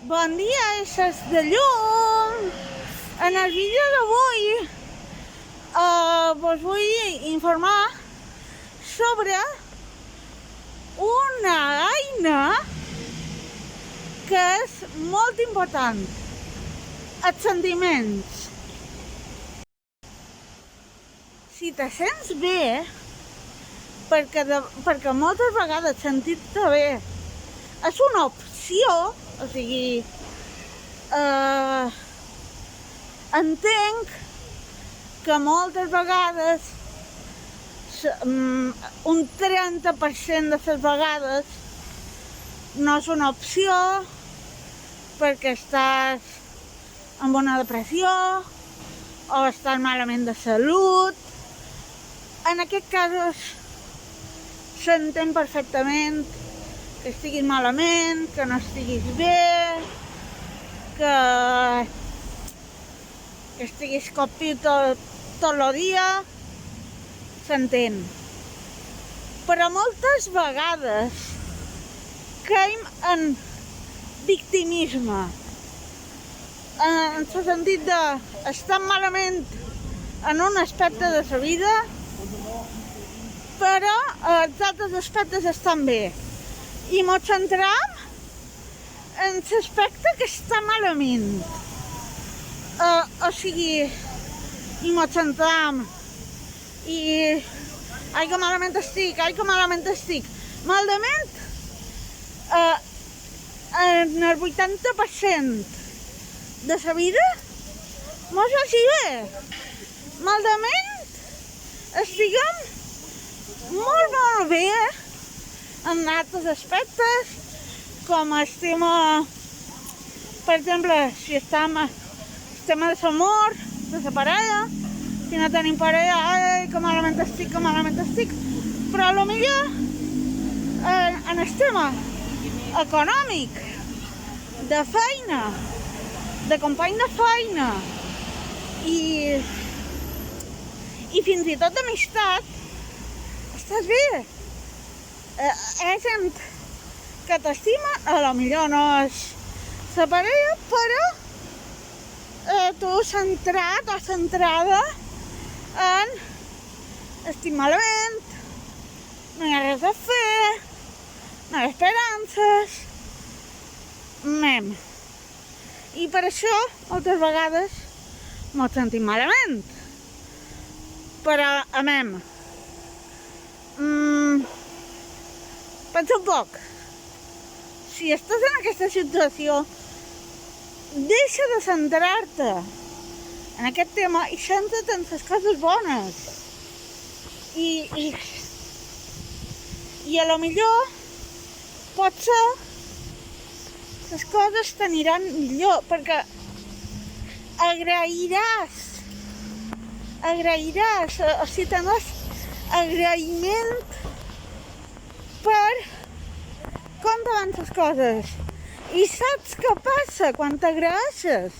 Bon dia, éssers de llum! En el vídeo d'avui vos vull informar sobre una eina que és molt important, els sentiments. Si te sents bé, perquè moltes vegades sentir-te bé és una opció, o sigui, entenc que moltes vegades, un 30% de les vegades, no és una opció perquè estàs amb una depressió o estàs malament de salut. En aquests casos s'entén perfectament que estiguis malament, que no estiguis bé, que estiguis copit tot el dia, s'entén. Però moltes vegades caiem en victimisme, en el sentit d'estar malament en un aspecte de la vida, però els altres aspectes estan bé. I ens centram en l'aspecte que està malament. O sigui, i ens centram i ai que malament estic, Malament, en el 80% de la vida mos així bé. Malament estiguem molt bé en altres aspectes, com estem, per exemple, si estem a l'amor, de la parella, si no tenim parella, ai, que malament estic, però potser en el tema econòmic, de feina, de company de feina i fins i tot d'amistat, estàs bé. Hi ha gent que t'estima, potser no és la parella, però tu centrat o centrada en estic malament, no hi ha res a fer, no hi ha esperances, I per això, moltes vegades, mos sentim malament. Però, pensa un poc. Si estàs en aquesta situació, deixa de centrar-te en aquest tema i centra't en les coses bones. I a lo millor potser les coses t'aniran millor, perquè agrairàs, o sigui, tindràs agraïment per com te van les coses. I saps què passa quan t'agraeixes?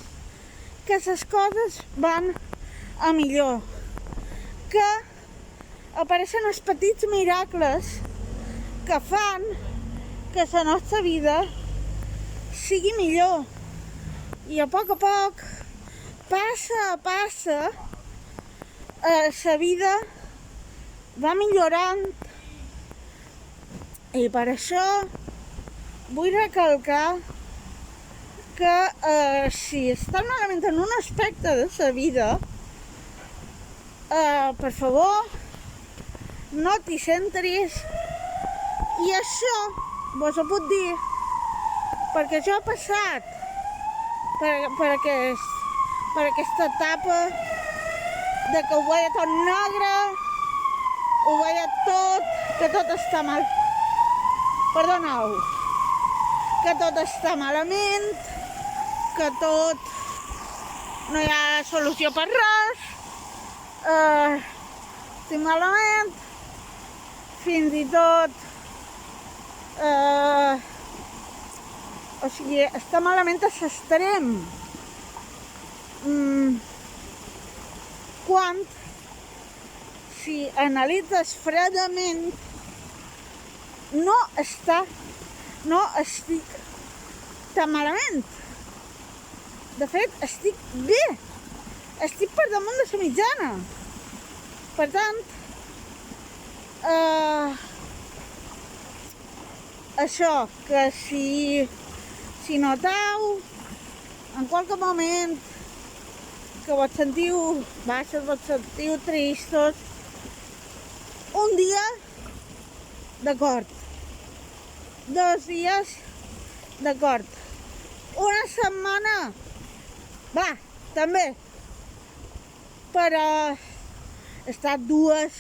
Que les coses van a millor, que apareixen els petits miracles que fan que la nostra vida sigui millor. I a poc, passa a passa, la vida va millorant. I per això vull recalcar que si estàs malament en un aspecte de la vida, per favor, no t'hi centris. I això vos ho puc dir perquè jo he passat per aquesta etapa de que ho veia tot negre, ho veia tot, que tot està mal. Perdoneu, que tot està malament, que tot no hi ha solució per res, estic malament, fins i tot, o sigui, està malament a l'extrem. Quan, si analitzes fredament, no estic tan malament. De fet, estic bé. Estic per damunt de la mitjana. Per tant, això, que si noteu en qualque moment que vos sentiu baixos, vos sentiu tristos, un dia, d'acord. 2 dies, d'acord. Una setmana, va, també. Però estar 2,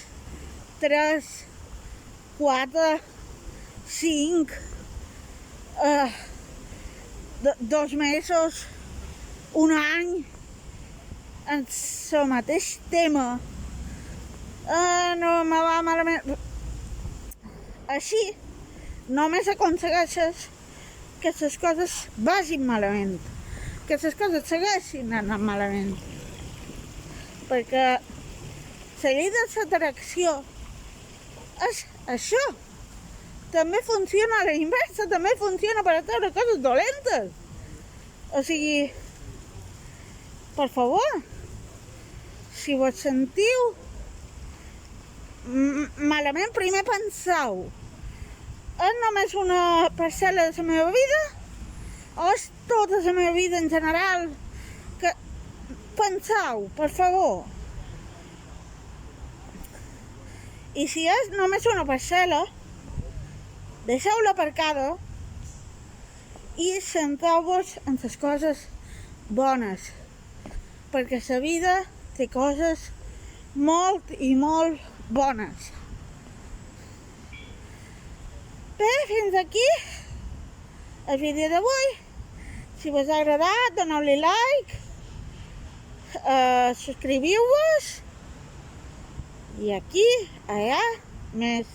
3, 4, 5, 2 mesos, un any, en el mateix tema, no me va malament. Així només aconsegueixes que les coses vagin malament, que les coses segueixin anant malament. Perquè la llei de l'atracció és això. També funciona a la inversa, també funciona per atreure coses dolentes. O sigui, per favor, si vos sentiu malament, primer penseu, és només una parcel·la de la meva vida o és tota la meva vida en general? Que penseu, per favor. I si és només una parcel·la, deixeu-la aparcada i centreu-vos en les coses bones, perquè la vida té coses molt i molt bones. Bé, fins aquí el vídeo d'avui. Si vos ha agradat, doneu-li like, subscriviu-vos i aquí, allà, més.